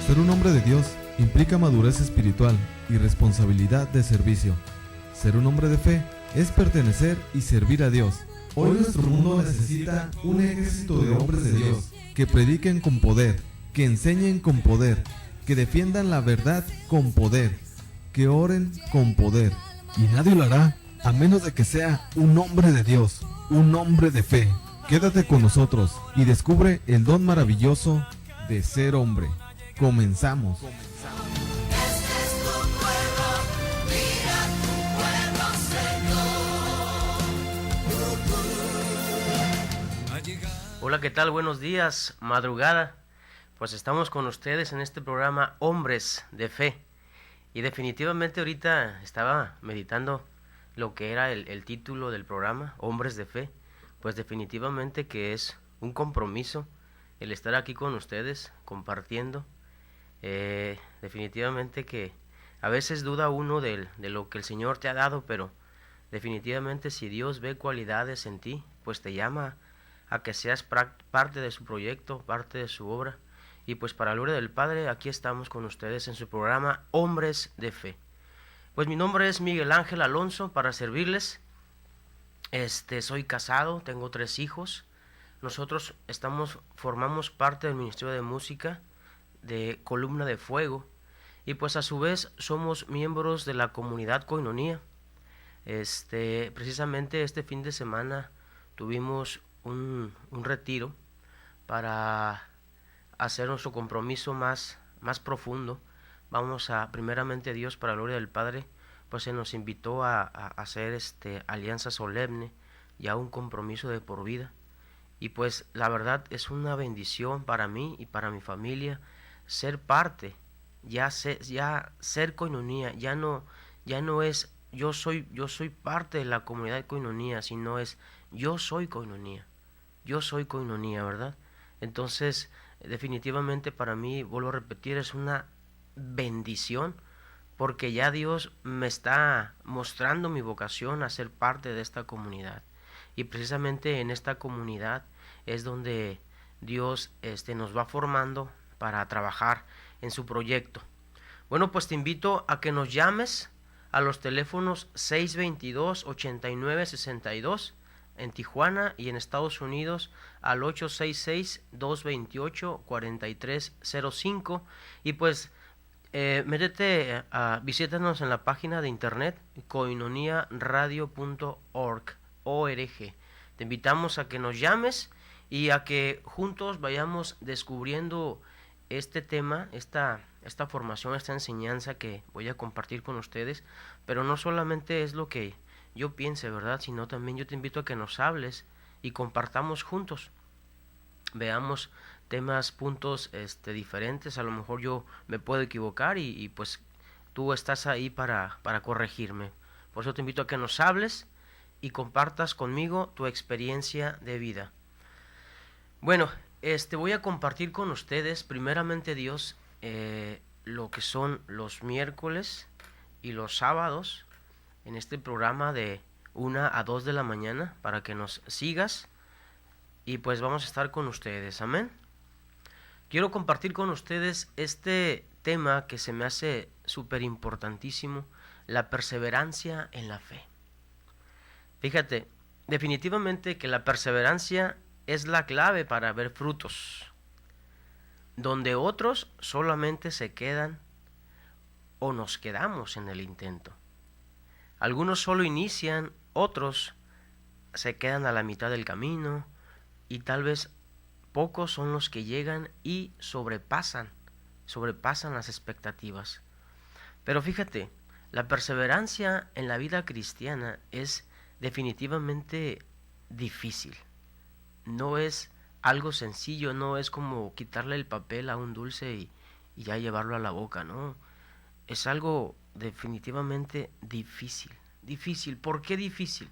Ser un hombre de Dios implica madurez espiritual y responsabilidad de servicio. Ser un hombre de fe es pertenecer y servir a Dios. Hoy nuestro mundo necesita un ejército de hombres de Dios que prediquen con poder, que enseñen con poder, que defiendan la verdad con poder, que oren con poder. Y nadie lo hará a menos de que sea un hombre de Dios, un hombre de fe. Quédate con nosotros y descubre el don maravilloso de ser hombre. Comenzamos. Hola, ¿qué tal? Buenos días, madrugada. Pues estamos con ustedes en este programa Hombres de Fe. Y definitivamente ahorita estaba meditando lo que era el título del programa, Hombres de Fe. Pues definitivamente que es un compromiso el estar aquí con ustedes compartiendo. Definitivamente que a veces duda uno de lo que el Señor te ha dado, pero definitivamente si Dios ve cualidades en ti, pues te llama a que seas parte de su proyecto, parte de su obra. Y pues para la gloria del Padre, aquí estamos con ustedes en su programa Hombres de Fe. Pues mi nombre es Miguel Ángel Alonso, para servirles. Soy casado, tengo 3 hijos. Nosotros formamos parte del Ministerio de Música de Columna de Fuego. Y pues a su vez somos miembros de la comunidad Koinonia. Precisamente este fin de semana tuvimos un retiro para hacer nuestro compromiso más profundo. Vamos a, primeramente Dios, para la gloria del Padre, pues se nos invitó a hacer alianza solemne, ya un compromiso de por vida. Y pues la verdad es una bendición para mí y para mi familia ser parte, ya ser Koinonia, ya no es yo soy parte de la comunidad de Koinonia, sino es yo soy Koinonia, ¿verdad? Entonces, definitivamente para mí, vuelvo a repetir, es una bendición, porque ya Dios me está mostrando mi vocación a ser parte de esta comunidad. Y precisamente en esta comunidad es donde Dios nos va formando para trabajar en su proyecto. Bueno, pues te invito a que nos llames a los teléfonos 622-8962 en Tijuana, y en Estados Unidos al 866-228-4305. Y pues visítanos en la página de internet koinoniaradio.org. Te invitamos a que nos llames y a que juntos vayamos descubriendo este tema, esta formación, esta enseñanza que voy a compartir con ustedes. Pero no solamente es lo que yo piense, ¿verdad? Sino también yo te invito a que nos hables y compartamos juntos. Veamos temas, puntos diferentes. A lo mejor yo me puedo equivocar y pues tú estás ahí para corregirme. Por eso te invito a que nos hables y compartas conmigo tu experiencia de vida. Bueno, voy a compartir con ustedes, primeramente Dios, lo que son los miércoles y los sábados en este programa de 1 a 2 de la mañana, para que nos sigas y pues vamos a estar con ustedes. Amén. Quiero compartir con ustedes este tema que se me hace súper importantísimo: la perseverancia en la fe. Fíjate, definitivamente que la perseverancia es la clave para ver frutos, donde otros solamente se quedan o nos quedamos en el intento. Algunos solo inician, otros se quedan a la mitad del camino, y tal vez pocos son los que llegan y sobrepasan las expectativas. Pero fíjate, la perseverancia en la vida cristiana es definitivamente difícil. No es algo sencillo, no es como quitarle el papel a un dulce y ya llevarlo a la boca, ¿no? Es algo definitivamente difícil. Difícil. ¿Por qué difícil?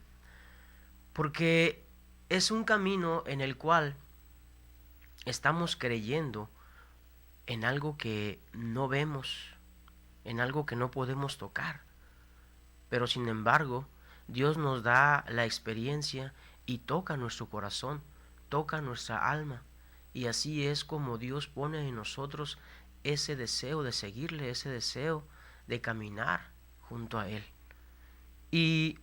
Porque es un camino en el cual estamos creyendo en algo que no vemos, en algo que no podemos tocar. Pero sin embargo, Dios nos da la experiencia y toca nuestro corazón, toca nuestra alma. Y así es como Dios pone en nosotros ese deseo de seguirle, ese deseo de caminar junto a Él. Y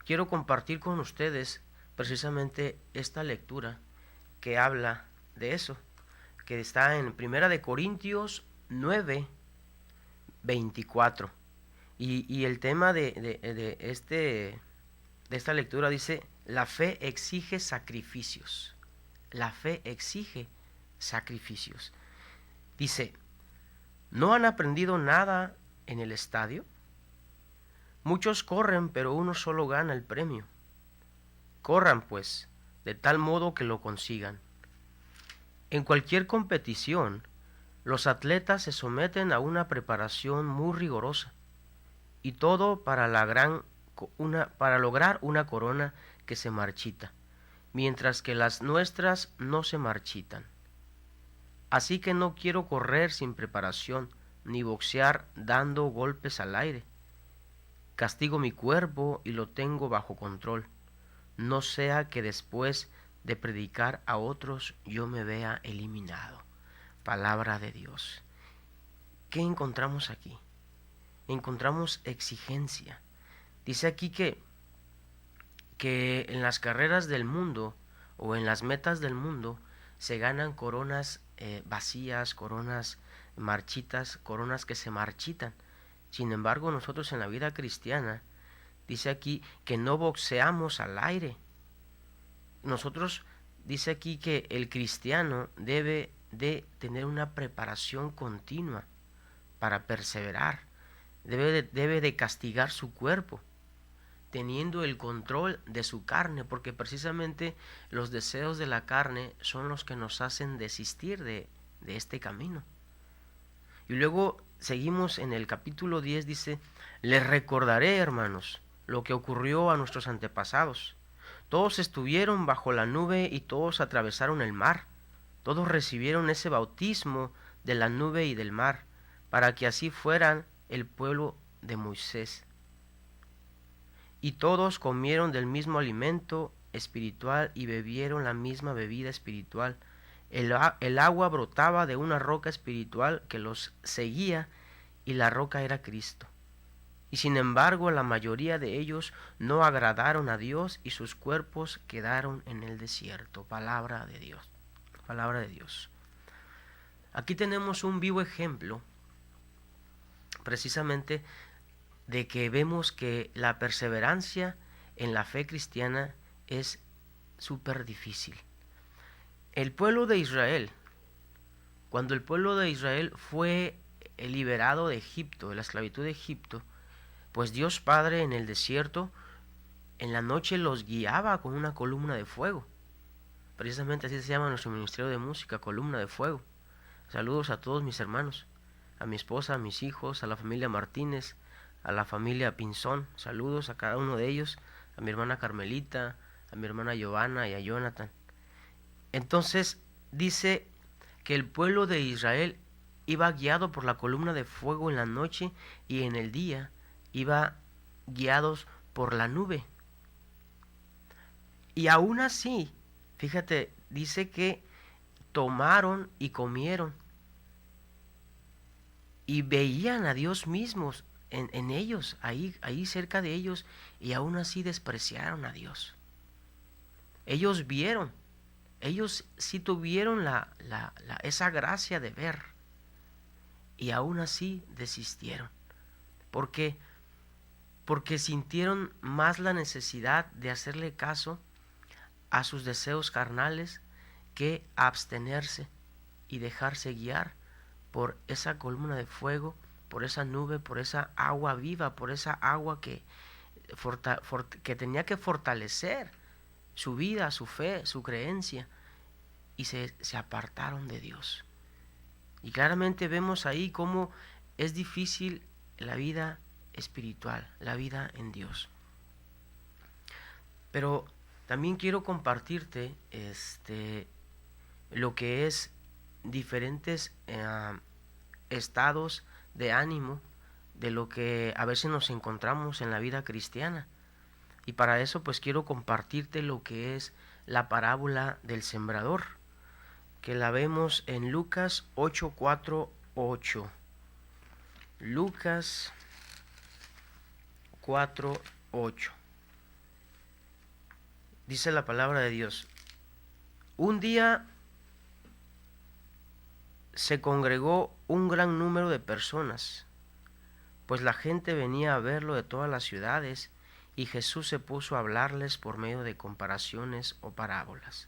quiero compartir con ustedes precisamente esta lectura que habla de eso, que está en 1 Corintios 9:24. Y el tema de esta lectura dice: la fe exige sacrificios. La fe exige sacrificios. Dice: ¿no han aprendido nada en el estadio? Muchos corren, pero uno solo gana el premio. Corran, pues, de tal modo que lo consigan. En cualquier competición, los atletas se someten a una preparación muy rigurosa, y todo para lograr una corona que se marchita, mientras que las nuestras no se marchitan. Así que no quiero correr sin preparación, ni boxear dando golpes al aire. Castigo mi cuerpo y lo tengo bajo control, no sea que después de predicar a otros yo me vea eliminado. Palabra de Dios. ¿Qué encontramos aquí? Encontramos exigencia. Dice aquí que en las carreras del mundo o en las metas del mundo se ganan coronas vacías, coronas marchitas, coronas que se marchitan. Sin embargo, nosotros en la vida cristiana, dice aquí que no boxeamos al aire. Nosotros, dice aquí que el cristiano debe de tener una preparación continua para perseverar. Debe de castigar su cuerpo, teniendo el control de su carne, porque precisamente los deseos de la carne son los que nos hacen desistir de este camino. Y luego seguimos en el capítulo 10, dice: les recordaré, hermanos, lo que ocurrió a nuestros antepasados. Todos estuvieron bajo la nube y todos atravesaron el mar. Todos recibieron ese bautismo de la nube y del mar, para que así fueran el pueblo de Moisés. Y todos comieron del mismo alimento espiritual y bebieron la misma bebida espiritual. El agua brotaba de una roca espiritual que los seguía, y la roca era Cristo. Y sin embargo, la mayoría de ellos no agradaron a Dios y sus cuerpos quedaron en el desierto. Palabra de Dios. Palabra de Dios. Aquí tenemos un vivo ejemplo, precisamente, de que vemos que la perseverancia en la fe cristiana es súper difícil. El pueblo de Israel, cuando el pueblo de Israel fue liberado de Egipto, de la esclavitud de Egipto, pues Dios Padre en el desierto, en la noche los guiaba con una columna de fuego. Precisamente así se llama nuestro ministerio de música, columna de fuego. Saludos a todos mis hermanos, a mi esposa, a mis hijos, a la familia Martínez, a la familia Pinzón. Saludos a cada uno de ellos, a mi hermana Carmelita, a mi hermana Giovanna y a Jonathan. Entonces dice que el pueblo de Israel iba guiado por la columna de fuego en la noche, y en el día iba guiados por la nube. Y aún así, fíjate, dice que tomaron y comieron y veían a Dios mismos en ellos, ahí cerca de ellos, y aún así despreciaron a Dios. Ellos vieron, ellos sí tuvieron esa gracia de ver, y aún así desistieron. ¿Por qué? Porque sintieron más la necesidad de hacerle caso a sus deseos carnales que abstenerse y dejarse guiar por esa columna de fuego, por esa nube, por esa agua viva, por esa agua que tenía que fortalecer su vida, su fe, su creencia, y se apartaron de Dios. Y claramente vemos ahí cómo es difícil la vida espiritual, la vida en Dios. Pero también quiero compartirte lo que es diferentes estados de ánimo de lo que a veces nos encontramos en la vida cristiana. Y para eso pues quiero compartirte lo que es la parábola del sembrador, que la vemos en Lucas 8:4 4:8. Lucas 4:8. Dice la palabra de Dios: un día se congregó un gran número de personas, pues la gente venía a verlo de todas las ciudades, y Jesús se puso a hablarles por medio de comparaciones o parábolas.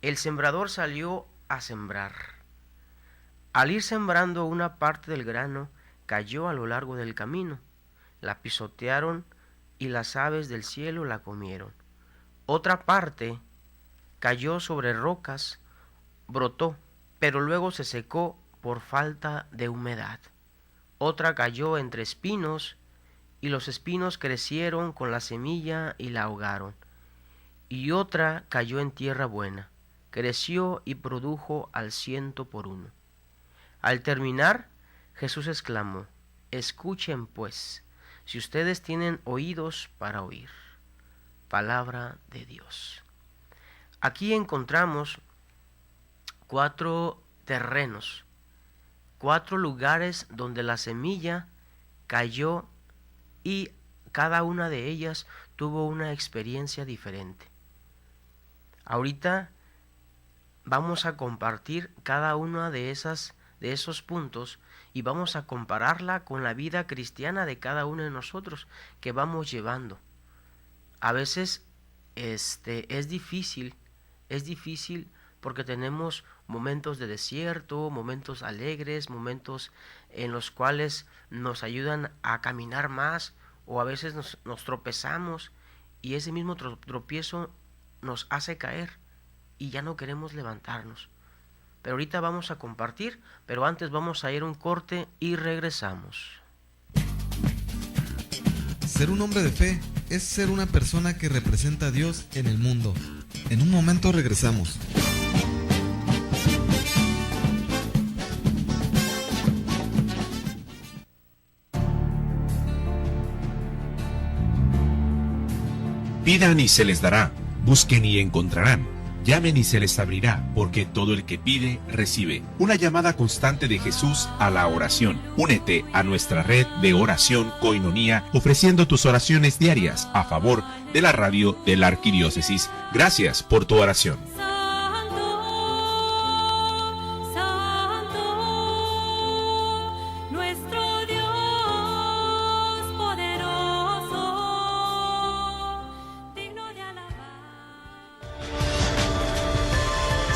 El sembrador salió a sembrar. Al ir sembrando, una parte del grano cayó a lo largo del camino. La pisotearon y las aves del cielo la comieron. Otra parte cayó sobre rocas, brotó, pero luego se secó por falta de humedad. Otra cayó entre espinos, y los espinos crecieron con la semilla y la ahogaron. Y otra cayó en tierra buena, creció y produjo al 100 por 1. Al terminar, Jesús exclamó: escuchen pues, si ustedes tienen oídos para oír. Palabra de Dios. Aquí encontramos 4 terrenos, 4 lugares donde la semilla cayó, y cada una de ellas tuvo una experiencia diferente. Ahorita vamos a compartir cada una de esos puntos, y vamos a compararla con la vida cristiana de cada uno de nosotros que vamos llevando. A veces es difícil porque tenemos momentos de desierto, momentos alegres, momentos en los cuales nos ayudan a caminar más, o a veces nos tropezamos, y ese mismo tropiezo nos hace caer y ya no queremos levantarnos. Pero ahorita vamos a compartir, pero antes vamos a ir a un corte y regresamos. Ser un hombre de fe es ser una persona que representa a Dios en el mundo. En un momento regresamos. Pidan y se les dará, busquen y encontrarán, llamen y se les abrirá, porque todo el que pide, recibe. Una llamada constante de Jesús a la oración. Únete a nuestra red de oración Koinonía, ofreciendo tus oraciones diarias a favor de la radio de la Arquidiócesis. Gracias por tu oración.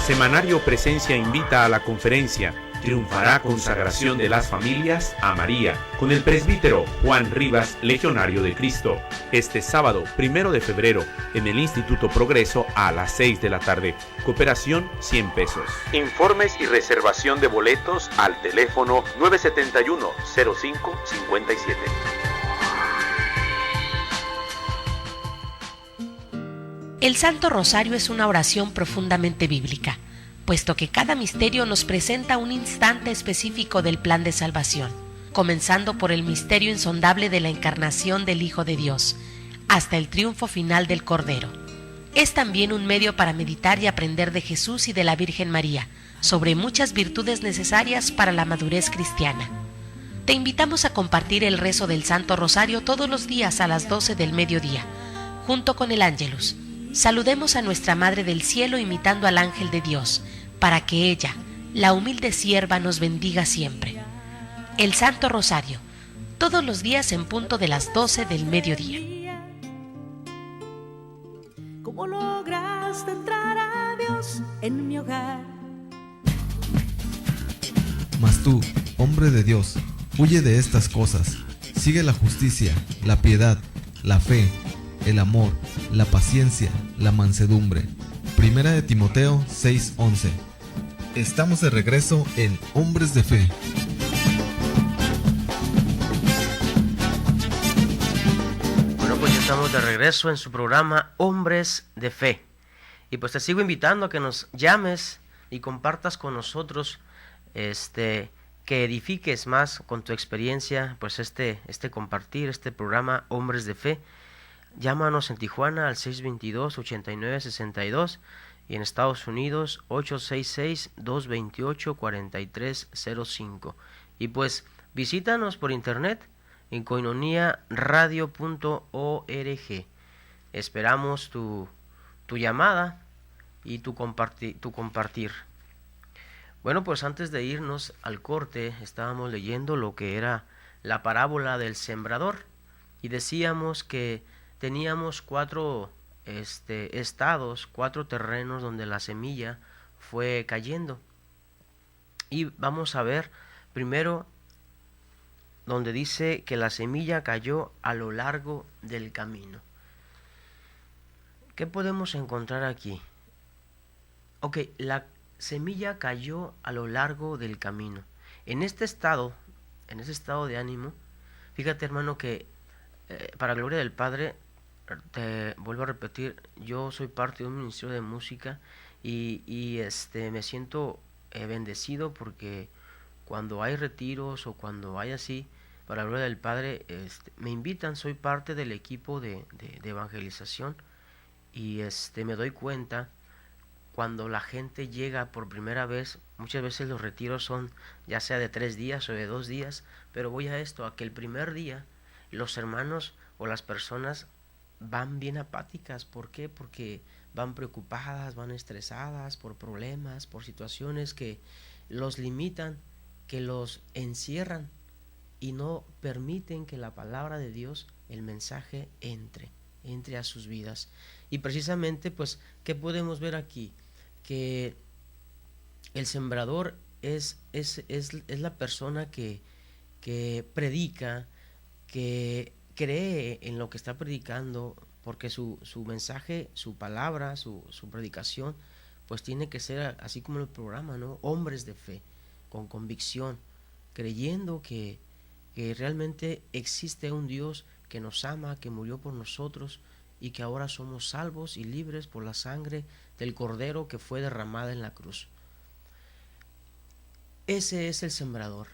Semanario Presencia invita a la conferencia Triunfará consagración de las familias a María, con el presbítero Juan Rivas, legionario de Cristo, este sábado 1 de febrero en el Instituto Progreso a las 6 de la tarde. Cooperación 100 pesos. Informes y reservación de boletos al teléfono 971-0557. El Santo Rosario es una oración profundamente bíblica, puesto que cada misterio nos presenta un instante específico del plan de salvación, comenzando por el misterio insondable de la encarnación del Hijo de Dios, hasta el triunfo final del Cordero. Es también un medio para meditar y aprender de Jesús y de la Virgen María, sobre muchas virtudes necesarias para la madurez cristiana. Te invitamos a compartir el rezo del Santo Rosario todos los días a las 12 del mediodía, junto con el Ángelus. Saludemos a nuestra Madre del Cielo imitando al ángel de Dios, para que ella, la humilde sierva, nos bendiga siempre. El Santo Rosario, todos los días en punto de las 12 del mediodía. ¿Cómo lograste entrar a Dios en mi hogar? Mas tú, hombre de Dios, huye de estas cosas. Sigue la justicia, la piedad, la fe, el amor, la paciencia, la mansedumbre. Primera de Timoteo 6:11. Estamos de regreso en Hombres de Fe. Bueno, pues ya estamos de regreso en su programa Hombres de Fe. Y pues te sigo invitando a que nos llames y compartas con nosotros, que edifiques más con tu experiencia, pues compartir este programa Hombres de Fe. Llámanos en Tijuana al 622-8962 y en Estados Unidos 866-228-4305. Y pues visítanos por internet en koinoniaradio.org. Esperamos tu llamada y tu compartir. Bueno, pues antes de irnos al corte, estábamos leyendo lo que era la parábola del sembrador y decíamos que teníamos 4 estados, 4 terrenos donde la semilla fue cayendo. Y vamos a ver primero donde dice que la semilla cayó a lo largo del camino. ¿Qué podemos encontrar aquí? Ok, la semilla cayó a lo largo del camino. En ese estado de ánimo, fíjate, hermano, que para gloria del Padre, te vuelvo a repetir, yo soy parte de un ministerio de música y me siento bendecido porque cuando hay retiros o cuando hay así, para la gloria del Padre, me invitan, soy parte del equipo de evangelización y me doy cuenta cuando la gente llega por primera vez. Muchas veces los retiros son ya sea de 3 días o de 2 días, pero voy a esto, a que el primer día los hermanos o las personas van bien apáticas. ¿Por qué? Porque van preocupadas, van estresadas por problemas, por situaciones que los limitan, que los encierran y no permiten que la palabra de Dios, el mensaje, entre a sus vidas. Y precisamente, pues, ¿qué podemos ver aquí? Que el sembrador es la persona que predica, que cree en lo que está predicando, porque su mensaje, su palabra, su predicación, pues tiene que ser así como el programa, ¿no? Hombres de fe, con convicción, creyendo que realmente existe un Dios que nos ama, que murió por nosotros y que ahora somos salvos y libres por la sangre del Cordero que fue derramada en la cruz. Ese es el sembrador.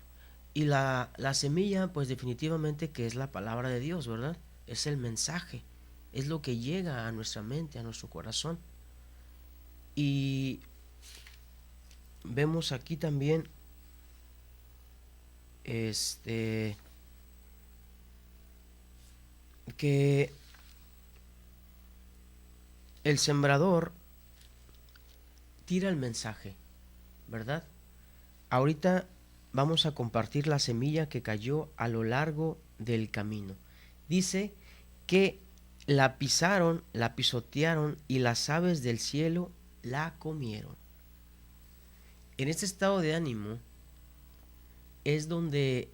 Y la semilla, pues definitivamente que es la palabra de Dios, ¿verdad? Es el mensaje, es lo que llega a nuestra mente, a nuestro corazón. Y vemos aquí también que el sembrador tira el mensaje, ¿verdad? Ahorita vamos a compartir la semilla que cayó a lo largo del camino. Dice que la pisaron, la pisotearon y las aves del cielo la comieron. En este estado de ánimo es donde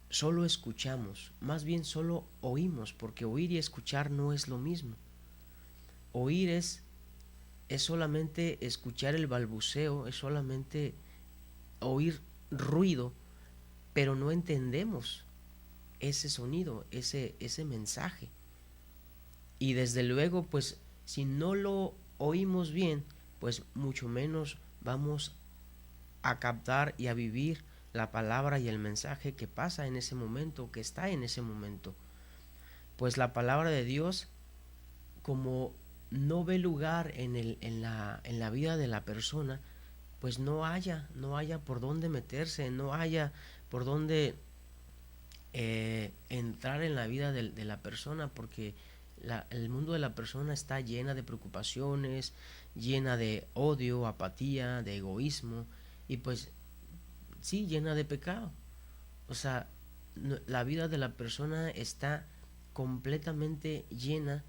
solo escuchamos, más bien solo oímos, porque oír y escuchar no es lo mismo. Oír es solamente escuchar el balbuceo, es solamente oír ruido, pero no entendemos ese sonido, ese mensaje. Y desde luego, pues, si no lo oímos bien, pues mucho menos vamos a captar y a vivir la palabra y el mensaje que pasa en ese momento, que está en ese momento. Pues la palabra de Dios, como no ve lugar en la vida de la persona, pues no haya por dónde meterse, no haya por dónde entrar en la vida de la persona, porque el mundo de la persona está llena de preocupaciones, llena de odio, apatía, de egoísmo, y pues sí, llena de pecado. O sea, la vida de la persona está completamente llena,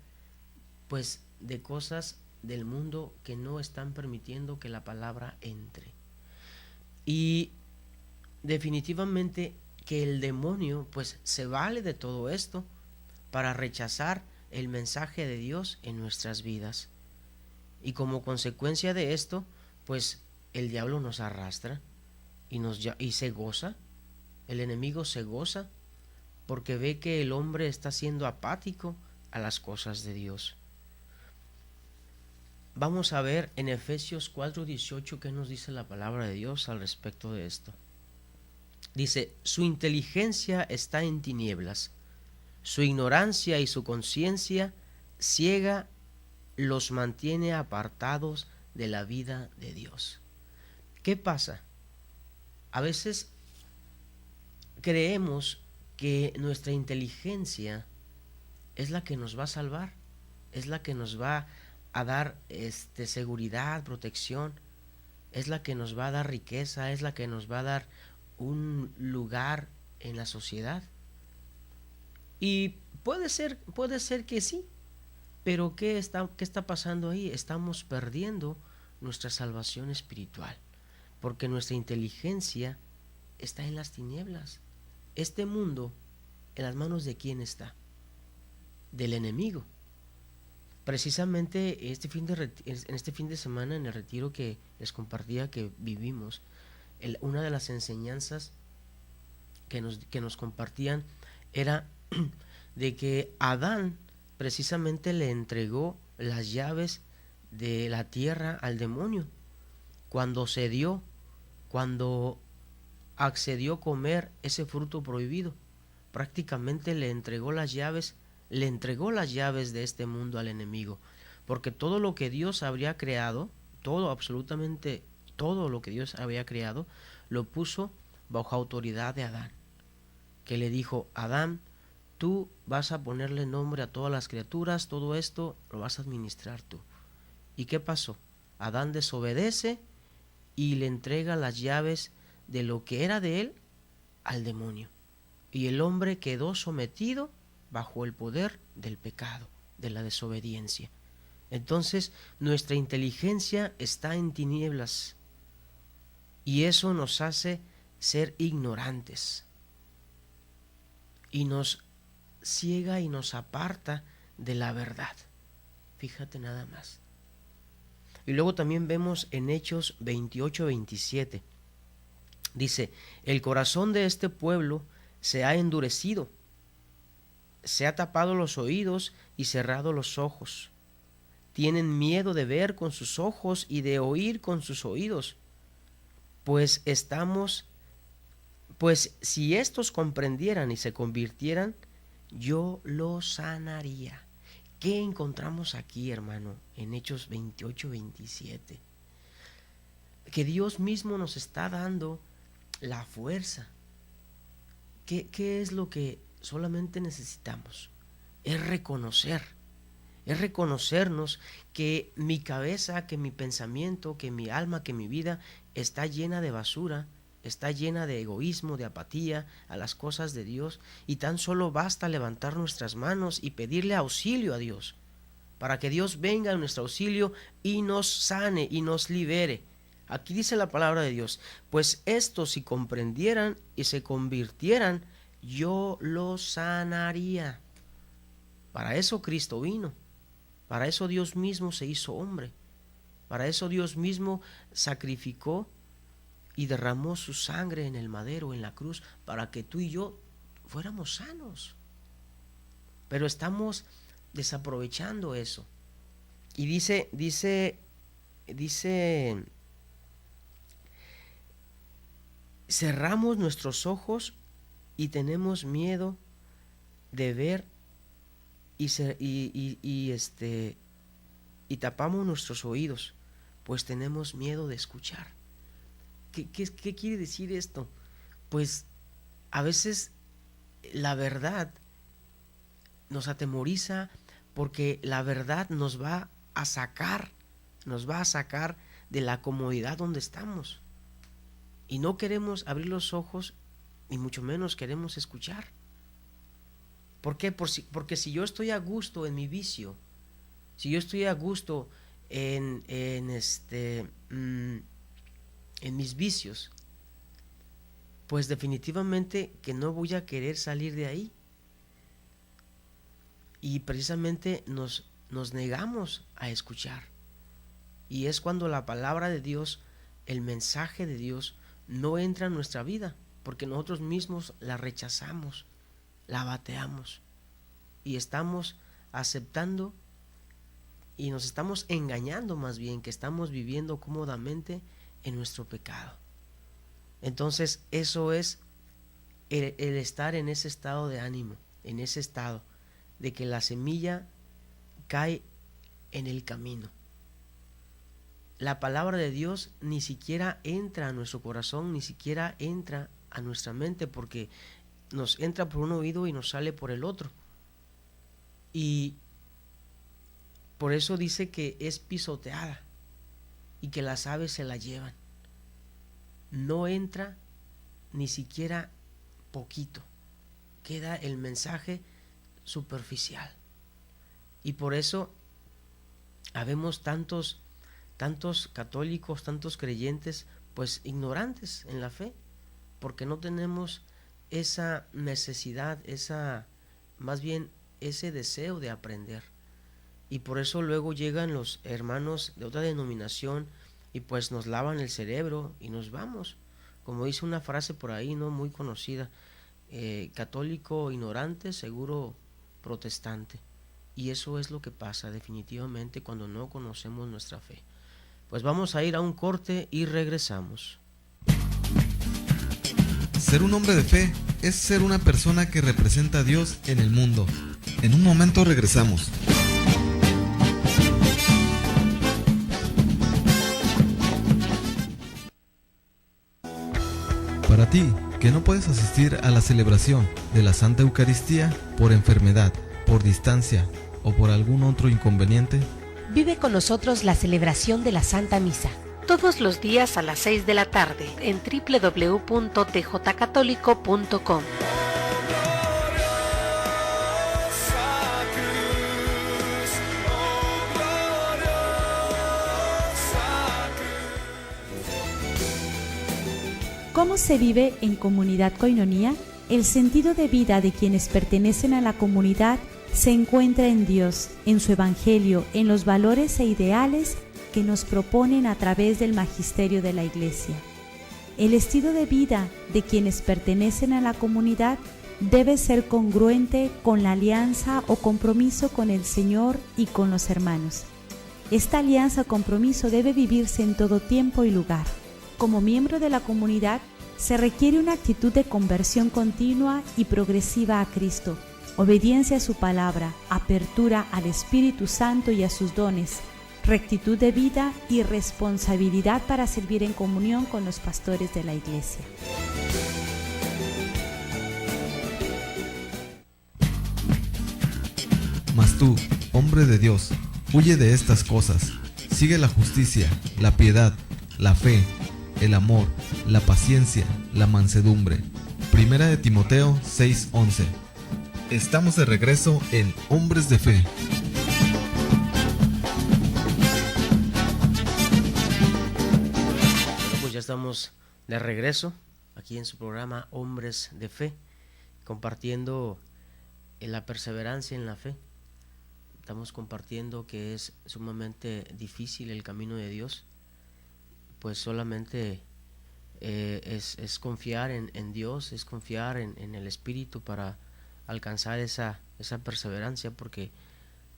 pues, de cosas del mundo que no están permitiendo que la palabra entre. Y definitivamente que el demonio, pues, se vale de todo esto para rechazar el mensaje de Dios en nuestras vidas. Y como consecuencia de esto, pues, el diablo nos arrastra y se goza. El enemigo se goza porque ve que el hombre está siendo apático a las cosas de Dios. Vamos a ver en Efesios 4:18 qué nos dice la palabra de Dios al respecto de esto. Dice: su inteligencia está en tinieblas, su ignorancia y su conciencia ciega los mantiene apartados de la vida de Dios. ¿Qué pasa? A veces creemos que nuestra inteligencia es la que nos va a salvar, es la que nos va a dar seguridad, protección, es la que nos va a dar riqueza, es la que nos va a dar un lugar en la sociedad. Y puede ser que sí, pero ¿qué está pasando ahí? Estamos perdiendo nuestra salvación espiritual, porque nuestra inteligencia está en las tinieblas. Este mundo, ¿en las manos de quién está? Del enemigo. Precisamente en este fin de semana, en el retiro que les compartía que vivimos, una de las enseñanzas que nos compartían era de que Adán precisamente le entregó las llaves de la tierra al demonio cuando accedió a comer ese fruto prohibido. Prácticamente le entregó las llaves de este mundo al enemigo, porque todo lo que Dios habría creado, absolutamente todo lo que Dios había creado, lo puso bajo autoridad de Adán, que le dijo: Adán, tú vas a ponerle nombre a todas las criaturas, todo esto lo vas a administrar tú. ¿Y qué pasó? Adán desobedece y le entrega las llaves de lo que era de él al demonio, y el hombre quedó sometido bajo el poder del pecado, de la desobediencia. Entonces nuestra inteligencia está en tinieblas, y eso nos hace ser ignorantes, y nos ciega y nos aparta de la verdad. Fíjate nada más. Y luego también vemos en Hechos 28-27, dice: el corazón de este pueblo se ha endurecido, se ha tapado los oídos y cerrado los ojos. Tienen miedo de ver con sus ojos y de oír con sus oídos. Pues si estos comprendieran y se convirtieran, yo los sanaría. ¿Qué encontramos aquí, hermano, en Hechos 28-27? Que Dios mismo nos está dando la fuerza. ¿Qué es lo que solamente necesitamos? Es reconocernos que mi cabeza, que mi pensamiento, que mi alma, que mi vida está llena de basura, está llena de egoísmo, de apatía a las cosas de Dios, y tan solo basta levantar nuestras manos y pedirle auxilio a Dios, para que Dios venga en nuestro auxilio y nos sane y nos libere. Aquí dice la palabra de Dios: pues estos, si comprendieran y se convirtieran, yo los sanaría. Para eso Cristo vino, para eso Dios mismo se hizo hombre, para eso Dios mismo sacrificó y derramó su sangre en el madero, en la cruz, para que tú y yo fuéramos sanos. Pero estamos desaprovechando eso. Y dice, cerramos nuestros ojos y tenemos miedo de ver y tapamos nuestros oídos, pues tenemos miedo de escuchar. ¿Qué quiere decir esto? Pues a veces la verdad nos atemoriza, porque la verdad nos va a sacar de la comodidad donde estamos, y no queremos abrir los ojos, ni mucho menos queremos escuchar. ¿Por qué? Porque si yo estoy a gusto en mi vicio, si yo estoy a gusto en mis vicios, pues definitivamente que no voy a querer salir de ahí. Y precisamente nos negamos a escuchar. Y es cuando la palabra de Dios, el mensaje de Dios, no entra en nuestra vida, porque nosotros mismos la rechazamos, la bateamos, y estamos aceptando y nos estamos engañando, más bien, que estamos viviendo cómodamente en nuestro pecado. Entonces eso es el estar en ese estado de ánimo, en ese estado de que la semilla cae en el camino. la palabra de Dios ni siquiera entra a nuestro corazón, ni siquiera entra a nuestra mente, porque nos entra por un oído y nos sale por el otro. Y por eso dice que es pisoteada y que las aves se la llevan. No entra ni siquiera poquito, queda el mensaje superficial. Y por eso habemos tantos católicos, tantos creyentes, pues ignorantes en la fe, porque no tenemos esa necesidad, más bien ese deseo de aprender. Y por eso luego llegan los hermanos de otra denominación y pues nos lavan el cerebro y nos vamos. Como dice una frase por ahí, ¿no?, muy conocida, católico ignorante, seguro protestante. Y eso es lo que pasa definitivamente cuando no conocemos nuestra fe. Pues vamos a ir a un corte y regresamos. Ser un hombre de fe es ser una persona que representa a Dios en el mundo. En un momento regresamos. Para ti, que no puedes asistir a la celebración de la Santa Eucaristía por enfermedad, por distancia o por algún otro inconveniente, vive con nosotros la celebración de la Santa Misa. Todos los días a las 6 de la tarde en www.tjcatólico.com. ¿Cómo se vive en comunidad Koinonía? El sentido de vida de quienes pertenecen a la comunidad se encuentra en Dios, en su Evangelio, en los valores e ideales que nos proponen a través del magisterio de la Iglesia. El estilo de vida de quienes pertenecen a la comunidad debe ser congruente con la alianza o compromiso con el Señor y con los hermanos. Esta alianza o compromiso debe vivirse en todo tiempo y lugar. Como miembro de la comunidad, se requiere una actitud de conversión continua y progresiva a Cristo, obediencia a su palabra, apertura al Espíritu Santo y a sus dones, rectitud de vida y responsabilidad para servir en comunión con los pastores de la Iglesia. Mas tú, hombre de Dios, huye de estas cosas. Sigue la justicia, la piedad, la fe, el amor, la paciencia, la mansedumbre. Primera de Timoteo 6:11. Estamos de regreso en Hombres de Fe. Bueno, pues ya estamos de regreso aquí en su programa Hombres de Fe, compartiendo la perseverancia en la fe. Estamos compartiendo que es sumamente difícil el camino de Dios, pues solamente es confiar en Dios, es confiar en el Espíritu para alcanzar esa perseverancia, porque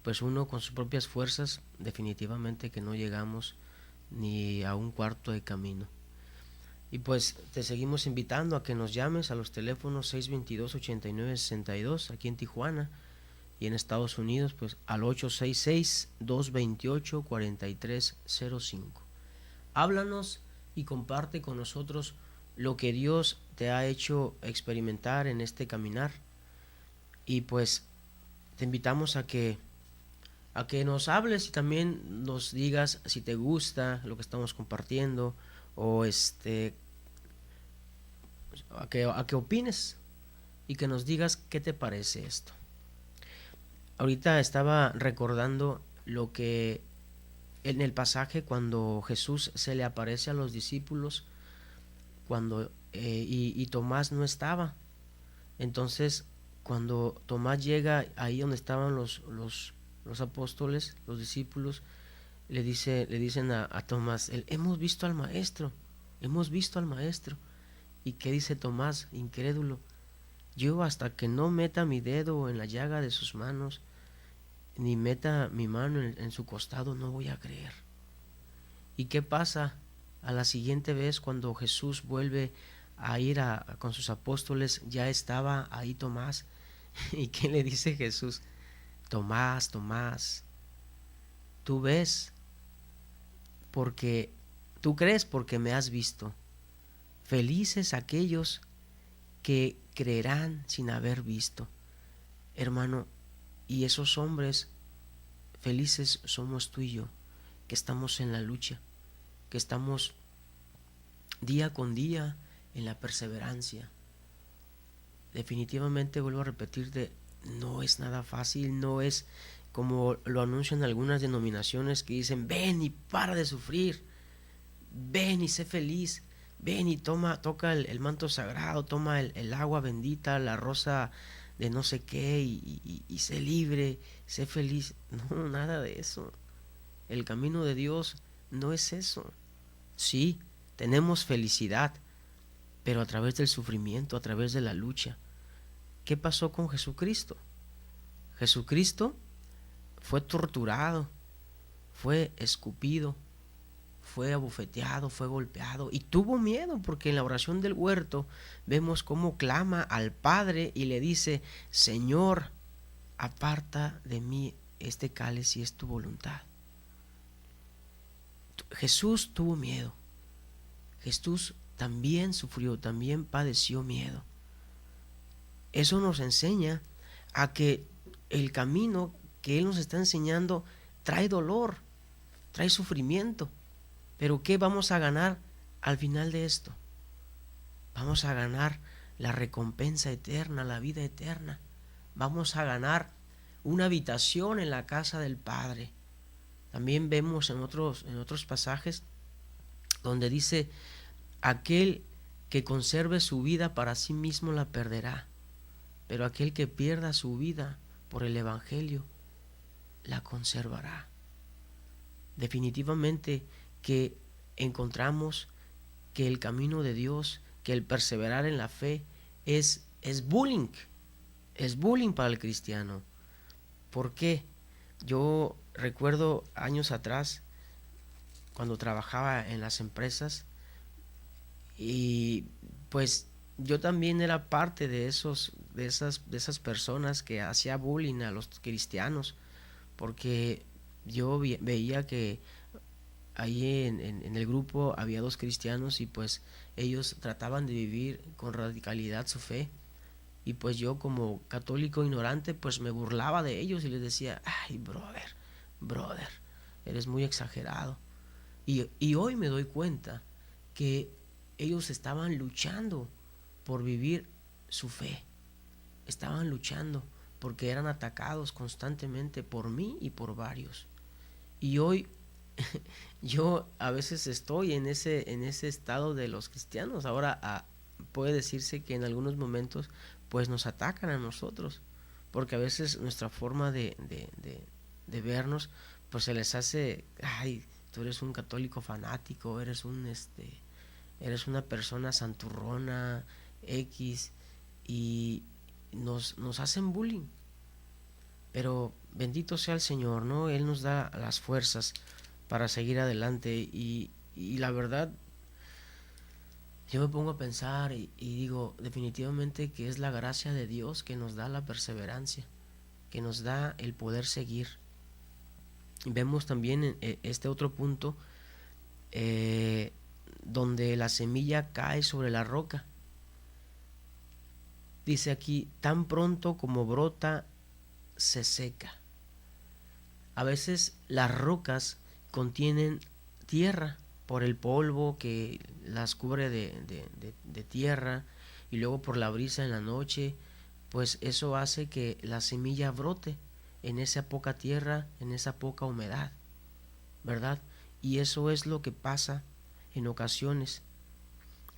pues uno con sus propias fuerzas definitivamente que no llegamos ni a un cuarto de camino. Y pues te seguimos invitando a que nos llames a los teléfonos 622-8962 aquí en Tijuana, y en Estados Unidos pues al 866-228-4305. Háblanos y comparte con nosotros lo que Dios te ha hecho experimentar en este caminar. Y pues te invitamos a que nos hables y también nos digas si te gusta lo que estamos compartiendo, o a que opines y que nos digas qué te parece esto. Ahorita estaba recordando lo que en el pasaje cuando Jesús se le aparece a los discípulos, cuando y Tomás no estaba. Entonces cuando Tomás llega ahí donde estaban los apóstoles, los discípulos, le dicen a Tomás, hemos visto al maestro. ¿Y qué dice Tomás, incrédulo? Yo hasta que no meta mi dedo en la llaga de sus manos, ni meta mi mano en su costado, no voy a creer. ¿Y qué pasa a la siguiente vez cuando Jesús vuelve a ir con sus apóstoles? Ya estaba ahí Tomás. ¿Y qué le dice Jesús? Tomás, ¿tú ves? porque tú crees porque me has visto. Felices aquellos que creerán sin haber visto. Hermano, y esos hombres felices somos tú y yo, que estamos en la lucha, que estamos día con día en la perseverancia. Definitivamente, vuelvo a repetirte, no es nada fácil, no es como lo anuncian algunas denominaciones que dicen: ven y para de sufrir, ven y sé feliz, ven y toca el manto sagrado, toma el agua bendita, la rosa de no sé qué, y sé libre, sé feliz. No, nada de eso. El camino de Dios no es eso. Sí, tenemos felicidad, pero a través del sufrimiento, a través de la lucha. ¿Qué pasó con Jesucristo? Jesucristo fue torturado, fue escupido, fue abofeteado, fue golpeado y tuvo miedo, porque en la oración del huerto vemos cómo clama al Padre y le dice: Señor, aparta de mí este cáliz si es tu voluntad. Jesús tuvo miedo. Jesús también sufrió, también padeció miedo. Eso nos enseña a que el camino que Él nos está enseñando trae dolor, trae sufrimiento. Pero ¿qué vamos a ganar al final de esto? Vamos a ganar la recompensa eterna, la vida eterna. Vamos a ganar una habitación en la casa del Padre. También vemos en otros pasajes donde dice: aquel que conserve su vida para sí mismo la perderá, pero aquel que pierda su vida por el Evangelio la conservará. Definitivamente que encontramos que el camino de Dios, que el perseverar en la fe es bullying para el cristiano. ¿Por qué? Yo recuerdo años atrás, cuando trabajaba en las empresas, y pues yo también era parte de esas personas que hacía bullying a los cristianos, porque yo veía que ahí en el grupo había 2 cristianos y pues ellos trataban de vivir con radicalidad su fe, y pues yo, como católico ignorante, pues me burlaba de ellos y les decía: ay, brother, eres muy exagerado. Y hoy me doy cuenta que ellos estaban luchando por vivir su fe, estaban luchando porque eran atacados constantemente por mí y por varios. Y hoy yo a veces estoy en ese estado de los cristianos. Ahora puede decirse que en algunos momentos pues nos atacan a nosotros, porque a veces nuestra forma de vernos pues se les hace: ay, tú eres un católico fanático, eres una persona santurrona X, y nos hacen bullying. Pero bendito sea el Señor, ¿no? Él nos da las fuerzas para seguir adelante, y la verdad, yo me pongo a pensar y digo, definitivamente que es la gracia de Dios que nos da la perseverancia, que nos da el poder seguir. Y vemos también en este otro punto donde la semilla cae sobre la roca. Dice aquí: tan pronto como brota, se seca. A veces las rocas contienen tierra por el polvo que las cubre de tierra, y luego por la brisa en la noche, pues eso hace que la semilla brote en esa poca tierra, en esa poca humedad, ¿verdad? Y eso es lo que pasa en ocasiones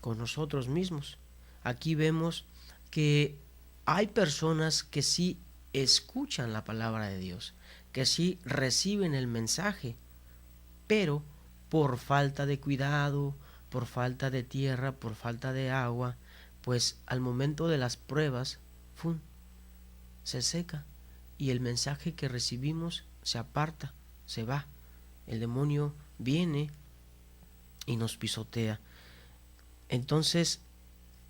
con nosotros mismos. Aquí vemos que hay personas que sí escuchan la palabra de Dios, que sí reciben el mensaje, pero por falta de cuidado, por falta de tierra, por falta de agua, pues al momento de las pruebas, ¡fum!, se seca, y el mensaje que recibimos se aparta, se va. El demonio viene y nos pisotea. Entonces,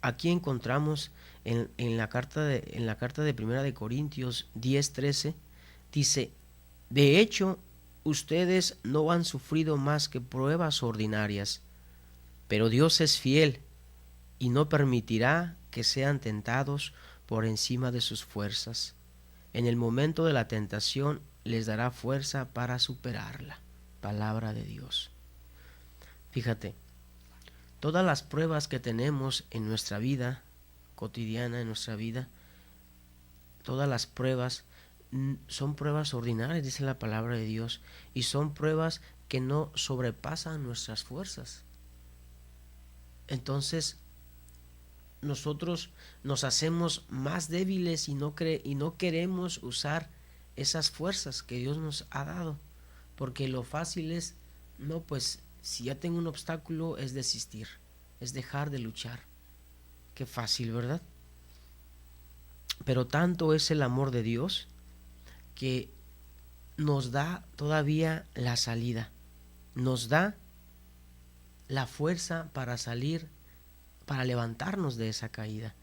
aquí encontramos en la carta de Primera de Corintios 10:13, dice: de hecho, ustedes no han sufrido más que pruebas ordinarias, pero Dios es fiel y no permitirá que sean tentados por encima de sus fuerzas. En el momento de la tentación les dará fuerza para superarla. Palabra de Dios. Fíjate, todas las pruebas que tenemos en nuestra vida cotidiana, en nuestra vida, todas las pruebas son pruebas ordinarias, dice la palabra de Dios, y son pruebas que no sobrepasan nuestras fuerzas. Entonces, nosotros nos hacemos más débiles y no queremos usar esas fuerzas que Dios nos ha dado, porque lo fácil es, no, pues si ya tengo un obstáculo es desistir, es dejar de luchar. Qué fácil, ¿verdad? Pero tanto es el amor de Dios que nos da todavía la salida, nos da la fuerza para salir, para levantarnos de esa caída.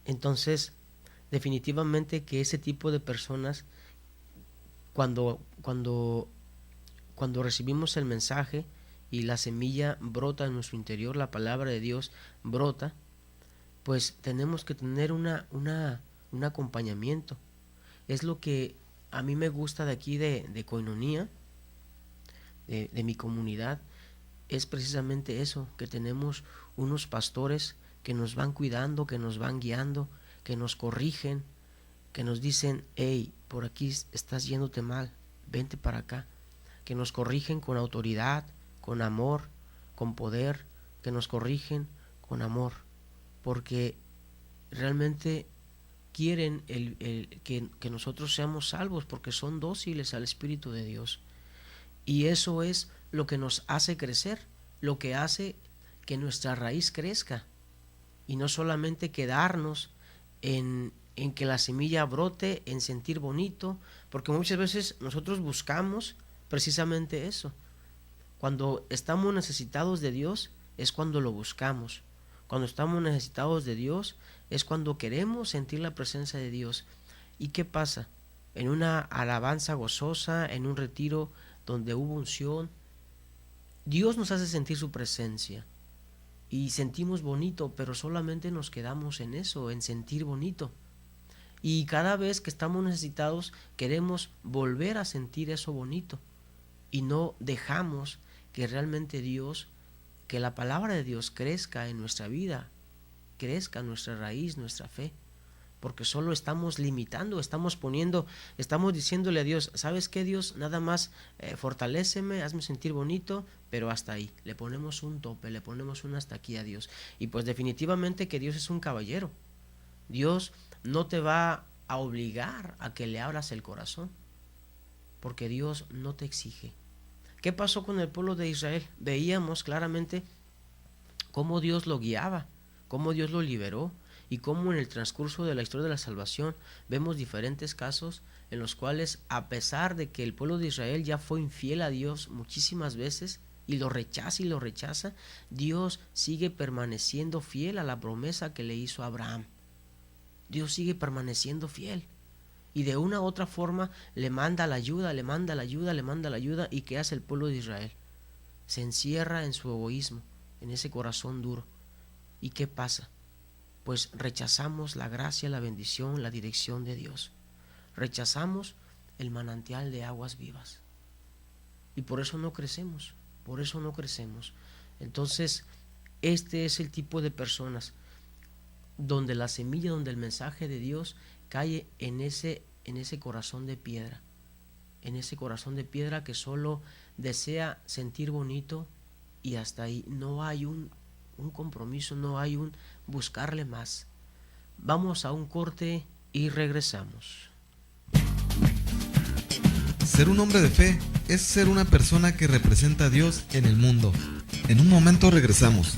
Entonces, definitivamente que ese tipo de personas, cuando recibimos el mensaje y la semilla brota en nuestro interior, la palabra de Dios brota, pues tenemos que tener un acompañamiento. Es lo que a mí me gusta de aquí de Koinonía, de mi comunidad, es precisamente eso, que tenemos unos pastores que nos van cuidando, que nos van guiando, que nos corrigen, que nos dicen, hey, por aquí estás yéndote mal, vente para acá, que nos corrigen con autoridad, con amor, con poder, que nos corrigen con amor, porque realmente quieren que nosotros seamos salvos, porque son dóciles al Espíritu de Dios. Y eso es lo que nos hace crecer, lo que hace que nuestra raíz crezca, y no solamente quedarnos en que la semilla brote, en sentir bonito, porque muchas veces nosotros buscamos precisamente eso. Cuando estamos necesitados de Dios es cuando lo buscamos. Cuando estamos necesitados de Dios es cuando queremos sentir la presencia de Dios. ¿Y qué pasa? En una alabanza gozosa, en un retiro donde hubo unción, Dios nos hace sentir su presencia y sentimos bonito, pero solamente nos quedamos en eso, en sentir bonito. Y cada vez que estamos necesitados queremos volver a sentir eso bonito y no dejamos que realmente Dios, que la palabra de Dios crezca en nuestra vida, crezca nuestra raíz, nuestra fe, porque solo estamos limitando, estamos diciéndole a Dios, ¿sabes qué, Dios? Nada más fortaléceme, hazme sentir bonito, pero hasta ahí, le ponemos un tope, le ponemos un hasta aquí a Dios. Y pues definitivamente que Dios es un caballero. Dios no te va a obligar a que le abras el corazón, porque Dios no te exige. ¿Qué pasó con el pueblo de Israel? Veíamos claramente cómo Dios lo guiaba, cómo Dios lo liberó, y cómo en el transcurso de la historia de la salvación vemos diferentes casos en los cuales, a pesar de que el pueblo de Israel ya fue infiel a Dios muchísimas veces y lo rechaza, Dios sigue permaneciendo fiel a la promesa que le hizo a Abraham. Dios sigue permaneciendo fiel y de una u otra forma le manda la ayuda, ¿y qué hace el pueblo de Israel? Se encierra en su egoísmo, en ese corazón duro. ¿Y qué pasa? Pues rechazamos la gracia, la bendición, la dirección de Dios. Rechazamos el manantial de aguas vivas. Y por eso no crecemos, Entonces, este es el tipo de personas donde la semilla, donde el mensaje de Dios cae en ese corazón de piedra. En ese corazón de piedra que solo desea sentir bonito y hasta ahí. No hay un compromiso, no hay un buscarle más. Vamos a un corte y regresamos. Ser un hombre de fe es ser una persona que representa a Dios en el mundo. En un momento regresamos.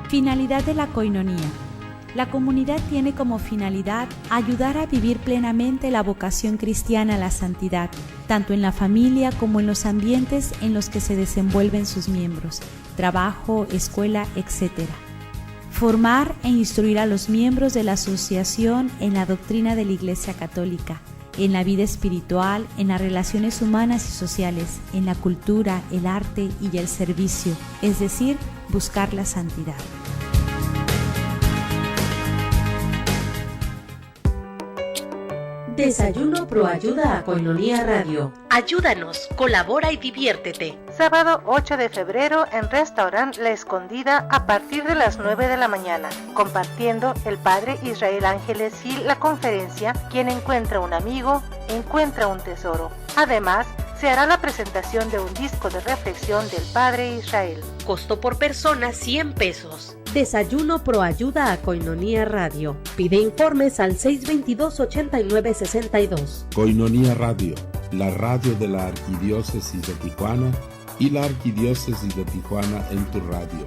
Finalidad de la Koinonía. La comunidad tiene como finalidad ayudar a vivir plenamente la vocación cristiana a la santidad, tanto en la familia como en los ambientes en los que se desenvuelven sus miembros, trabajo, escuela, etc. Formar e instruir a los miembros de la asociación en la doctrina de la Iglesia Católica, en la vida espiritual, en las relaciones humanas y sociales, en la cultura, el arte y el servicio, es decir, buscar la santidad. Desayuno Proayuda a Koinonia Radio. Ayúdanos, colabora y diviértete. Sábado 8 de febrero en Restaurant La Escondida a partir de las 9 de la mañana, compartiendo el Padre Israel Ángeles Gil la conferencia Quien encuentra un amigo, encuentra un tesoro. Además, se hará la presentación de un disco de reflexión del Padre Israel. Costo por persona 100 pesos. Desayuno Proayuda a Koinonia Radio. Pide informes al 622-8962. Koinonia Radio, la radio de la Arquidiócesis de Tijuana y la Arquidiócesis de Tijuana en tu radio.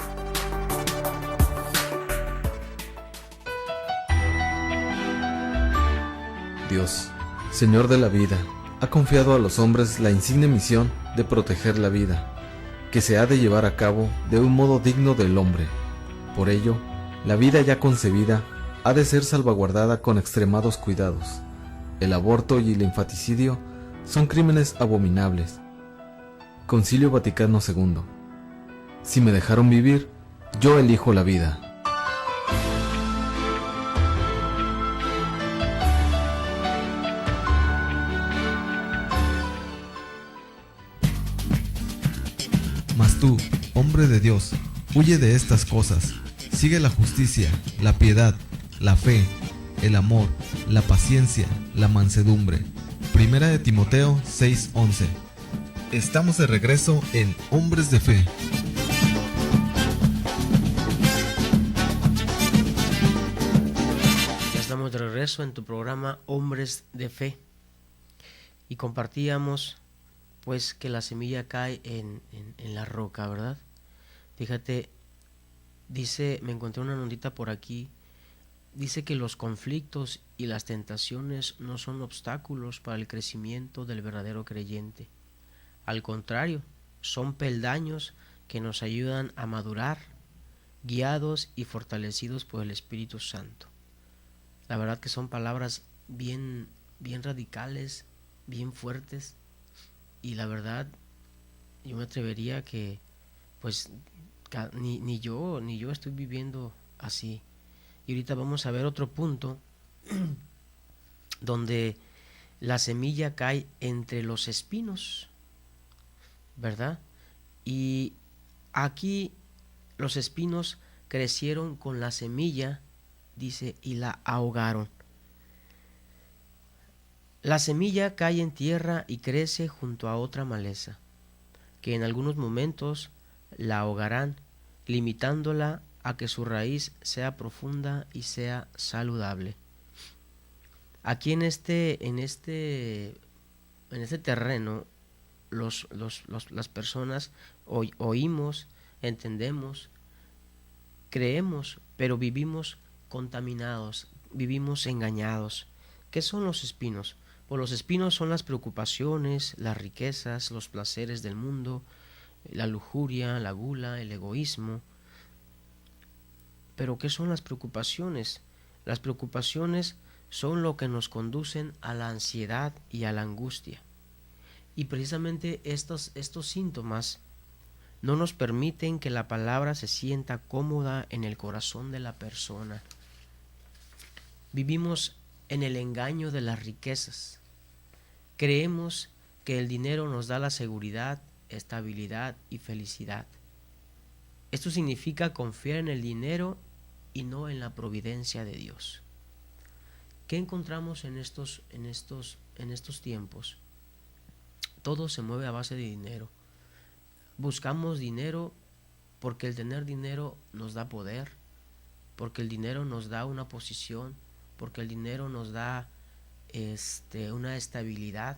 Dios, Señor de la vida, ha confiado a los hombres la insigne misión de proteger la vida, que se ha de llevar a cabo de un modo digno del hombre. Por ello, la vida ya concebida ha de ser salvaguardada con extremados cuidados. El aborto y el infanticidio son crímenes abominables. Concilio Vaticano II. Si me dejaron vivir, yo elijo la vida. Mas tú, hombre de Dios, huye de estas cosas. Sigue la justicia, la piedad, la fe, el amor, la paciencia, la mansedumbre. Primera de Timoteo 6:11. Estamos de regreso en Hombres de Fe. Ya estamos de regreso en tu programa Hombres de Fe. Y compartíamos pues que la semilla cae en la roca, ¿verdad? Fíjate, dice, me encontré una notita por aquí, dice que los conflictos y las tentaciones no son obstáculos para el crecimiento del verdadero creyente. Al contrario, son peldaños que nos ayudan a madurar, guiados y fortalecidos por el Espíritu Santo. La verdad que son palabras bien radicales, bien fuertes, y la verdad yo me atrevería que pues ni yo estoy viviendo así. Y ahorita vamos a ver otro punto donde la semilla cae entre los espinos, ¿verdad? Y aquí los espinos crecieron con la semilla, dice, y la ahogaron. La semilla cae en tierra y crece junto a otra maleza, que en algunos momentos la ahogarán, limitándola a que su raíz sea profunda y sea saludable. Aquí en este terreno, las personas oímos, entendemos, creemos, pero vivimos contaminados, vivimos engañados. ¿Qué son los espinos? Pues los espinos son las preocupaciones, las riquezas, los placeres del mundo, la lujuria, la gula, el egoísmo. Pero ¿qué son las preocupaciones? Las preocupaciones son lo que nos conducen a la ansiedad y a la angustia. Y precisamente estos síntomas no nos permiten que la palabra se sienta cómoda en el corazón de la persona. Vivimos en el engaño de las riquezas. Creemos que el dinero nos da la seguridad, estabilidad y felicidad. Esto significa confiar en el dinero y no en la providencia de Dios. ¿Qué encontramos en estos tiempos? Todo se mueve a base de dinero. Buscamos dinero porque el tener dinero nos da poder, porque el dinero nos da una posición, porque el dinero nos da una estabilidad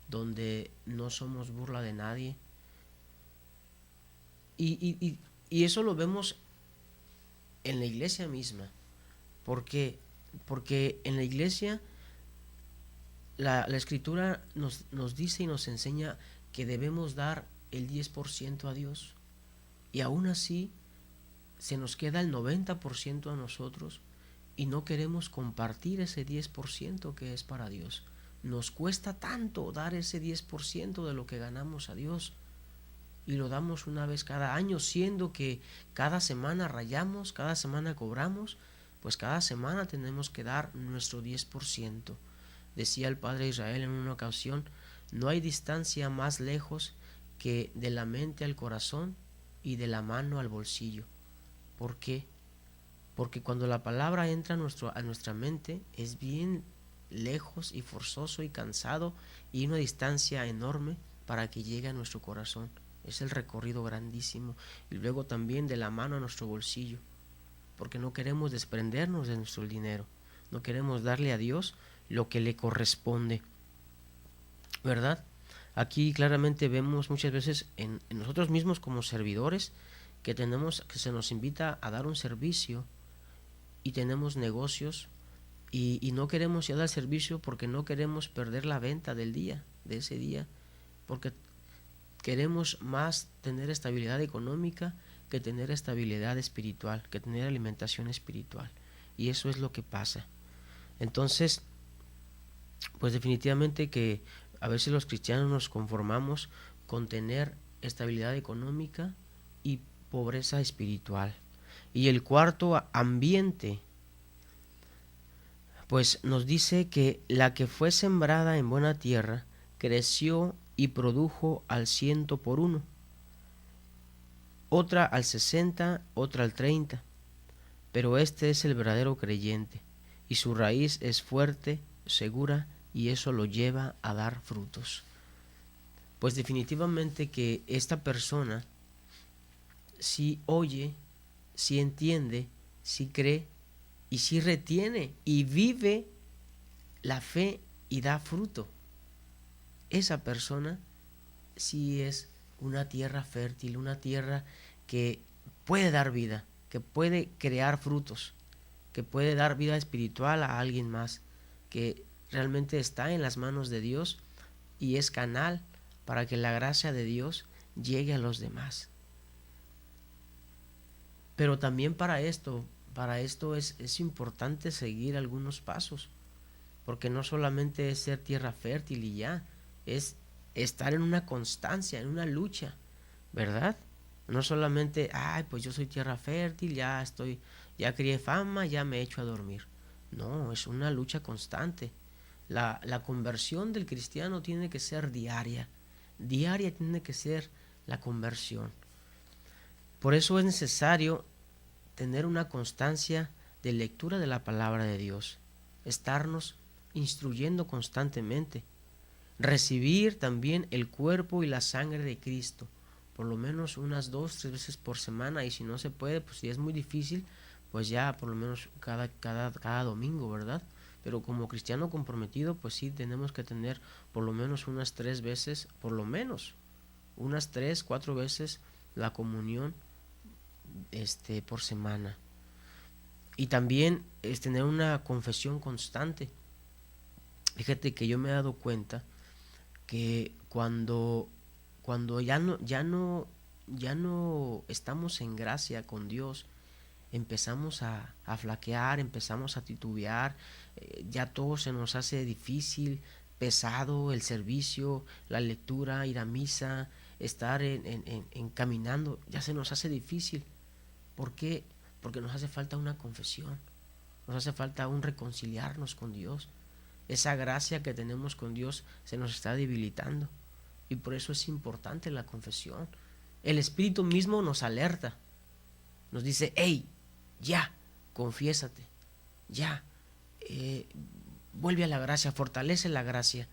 donde no somos burla de nadie. Y eso lo vemos en la iglesia misma. ¿Por qué? Porque en la iglesia la Escritura nos dice y nos enseña que debemos dar el 10% a Dios. y aún así se nos queda el 90% a nosotros y no queremos compartir ese 10% que es para Dios. Nos cuesta tanto dar ese 10% de lo que ganamos a Dios y lo damos una vez cada año, siendo que cada semana rayamos, cada semana cobramos, pues cada semana tenemos que dar nuestro 10%. Decía el Padre Israel en una ocasión, no hay distancia más lejos que de la mente al corazón y de la mano al bolsillo. ¿Por qué? Porque cuando la palabra entra a nuestra mente es bien lejos y forzoso y cansado y una distancia enorme para que llegue a nuestro corazón. Es el recorrido grandísimo. Y luego también de la mano a nuestro bolsillo, porque no queremos desprendernos de nuestro dinero, no queremos darle a Dios lo que le corresponde, ¿verdad? Aquí claramente vemos muchas veces en nosotros mismos como servidores que se nos invita a dar un servicio y tenemos negocios y no queremos ya dar servicio porque no queremos perder la venta del día, de ese día, porque queremos más tener estabilidad económica que tener estabilidad espiritual, que tener alimentación espiritual, y eso es lo que pasa. Entonces, pues definitivamente que a veces los cristianos nos conformamos con tener estabilidad económica y pobreza espiritual. Y el cuarto ambiente, pues nos dice que la que fue sembrada en buena tierra creció y produjo al 100 por 1, otra al 60, otra al 30. Pero este es el verdadero creyente, y su raíz es fuerte, segura, y eso lo lleva a dar frutos. Pues definitivamente que esta persona sí oye, sí entiende, sí cree y sí retiene y vive la fe y da fruto. Esa persona sí es una tierra fértil, una tierra que puede dar vida, que puede crear frutos, que puede dar vida espiritual a alguien más, que realmente está en las manos de Dios y es canal para que la gracia de Dios llegue a los demás. Pero también para esto es importante seguir algunos pasos, porque no solamente es ser tierra fértil y ya, es estar en una constancia, en una lucha, ¿verdad? No solamente, pues yo soy tierra fértil, ya crié fama, ya me echo a dormir. No, es una lucha constante. La conversión del cristiano tiene que ser diaria tiene que ser la conversión. Por eso es necesario tener una constancia de lectura de la palabra de Dios, estarnos instruyendo constantemente, recibir también el cuerpo y la sangre de Cristo, por lo menos unas 2-3 veces por semana, y si no se puede, pues si es muy difícil, pues ya por lo menos cada domingo, ¿verdad? Pero como cristiano comprometido, pues sí tenemos que tener por lo menos unas 3 veces, por lo menos unas 3-4 veces la comunión por semana. Y también es tener una confesión constante. Fíjate que yo me he dado cuenta que cuando ya no estamos en gracia con Dios, empezamos a flaquear, empezamos a titubear, ya todo se nos hace difícil, pesado, el servicio, la lectura, ir a misa, estar en caminando, ya se nos hace difícil. ¿Por qué? Porque nos hace falta una confesión, nos hace falta un reconciliarnos con Dios. Esa gracia que tenemos con Dios se nos está debilitando, y por eso es importante la confesión. El Espíritu mismo nos alerta, nos dice, hey, ya, confiésate, ya, vuelve a la gracia, fortalece la gracia,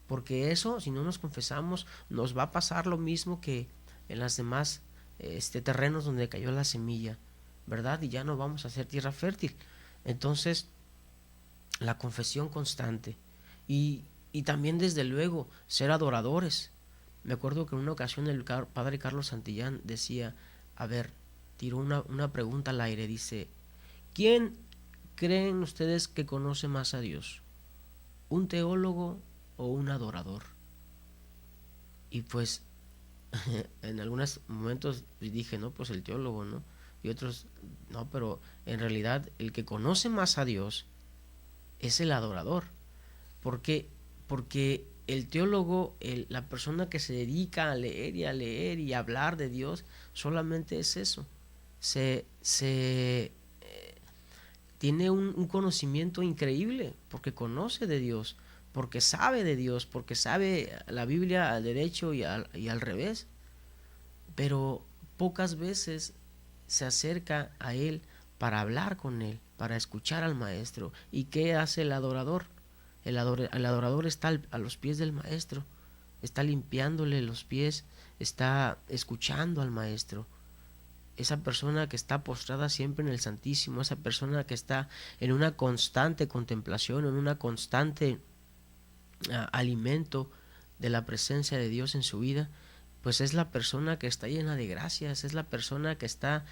porque eso, si no nos confesamos, nos va a pasar lo mismo que en las demás terrenos donde cayó la semilla, ¿verdad? Y ya no vamos a ser tierra fértil. Entonces, la confesión constante y también, desde luego, ser adoradores. Me acuerdo que en una ocasión el padre Carlos Santillán decía, tiró una pregunta al aire, dice, ¿quién creen ustedes que conoce más a Dios? ¿Un teólogo o un adorador? Y pues en algunos momentos dije, no, pues el teólogo, ¿no? Y otros, no, pero en realidad el que conoce más a Dios es el adorador. Porque el teólogo, la persona que se dedica a leer y a hablar de Dios, solamente es eso. Tiene un conocimiento increíble, porque conoce de Dios, porque sabe de Dios, porque sabe la Biblia al derecho y al revés. Pero pocas veces se acerca a Él para hablar con Él, para escuchar al Maestro. ¿Y qué hace el adorador? El adorador está a los pies del Maestro, está limpiándole los pies, está escuchando al Maestro. Esa persona que está postrada siempre en el Santísimo, esa persona que está en una constante contemplación, en una constante alimento de la presencia de Dios en su vida, pues es la persona que está llena de gracias, es la persona que está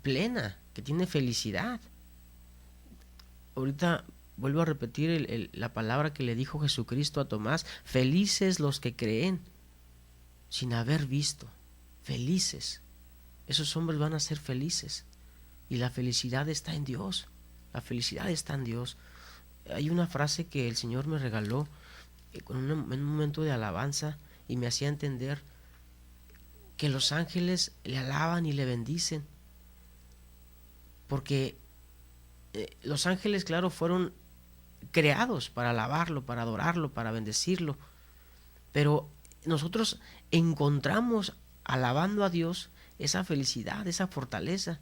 plena, que tiene felicidad. Ahorita vuelvo a repetir la palabra que le dijo Jesucristo a Tomás: felices los que creen sin haber visto. Felices. Esos hombres van a ser felices. Y la felicidad está en Dios. La felicidad está en Dios. Hay una frase que el Señor me regaló en un momento de alabanza y me hacía entender que los ángeles le alaban y le bendicen. Porque los ángeles, claro, fueron creados para alabarlo, para adorarlo, para bendecirlo. Pero nosotros encontramos, alabando a Dios, esa felicidad, esa fortaleza.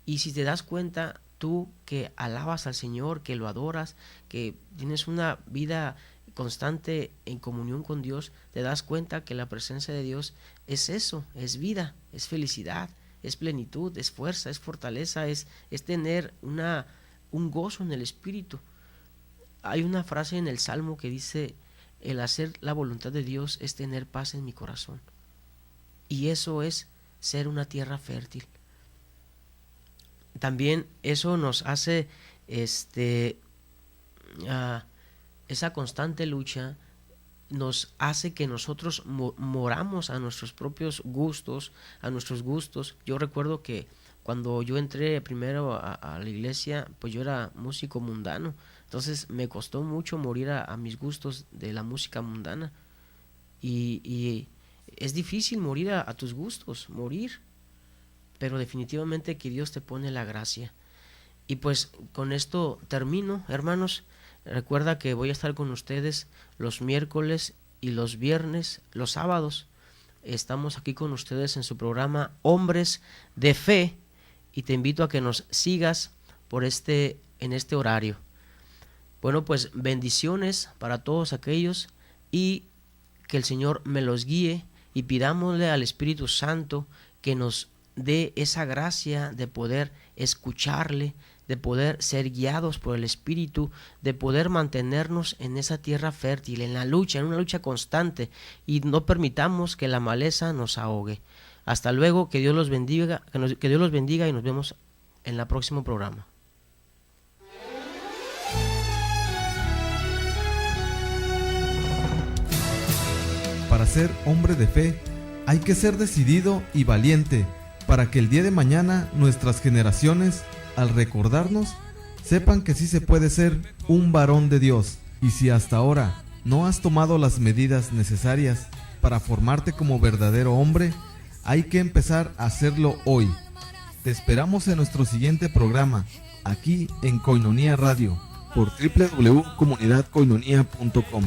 Y si te das cuenta, tú que alabas al Señor, que lo adoras, que tienes una vida constante en comunión con Dios, te das cuenta que la presencia de Dios es eso, es vida, es felicidad, es plenitud, es fuerza, es fortaleza, es tener un gozo en el espíritu. Hay una frase en el Salmo que dice: el hacer la voluntad de Dios es tener paz en mi corazón. Y eso es ser una tierra fértil. También eso nos hace esa constante lucha nos hace que nosotros moramos a nuestros propios gustos, a nuestros gustos. Yo recuerdo que cuando yo entré primero a la iglesia, pues yo era músico mundano, entonces me costó mucho morir a mis gustos de la música mundana, y es difícil morir a tus gustos, morir, pero definitivamente que Dios te pone la gracia. Y pues con esto termino, hermanos. Recuerda que voy a estar con ustedes los miércoles y los viernes, los sábados. Estamos aquí con ustedes en su programa Hombres de Fe, y te invito a que nos sigas en este horario. Bueno, pues bendiciones para todos aquellos, y que el Señor me los guíe, y pidámosle al Espíritu Santo que nos dé esa gracia de poder escucharle, de poder ser guiados por el Espíritu, de poder mantenernos en esa tierra fértil, en una lucha constante, y no permitamos que la maleza nos ahogue. Hasta luego, que Dios los bendiga, que Dios los bendiga, y nos vemos en el próximo programa. Para ser hombre de fe, hay que ser decidido y valiente, para que el día de mañana nuestras generaciones, al recordarnos, sepan que sí se puede ser un varón de Dios. Y si hasta ahora no has tomado las medidas necesarias para formarte como verdadero hombre, hay que empezar a hacerlo hoy. Te esperamos en nuestro siguiente programa, aquí en Koinonia Radio, por www.comunidadkoinonia.com.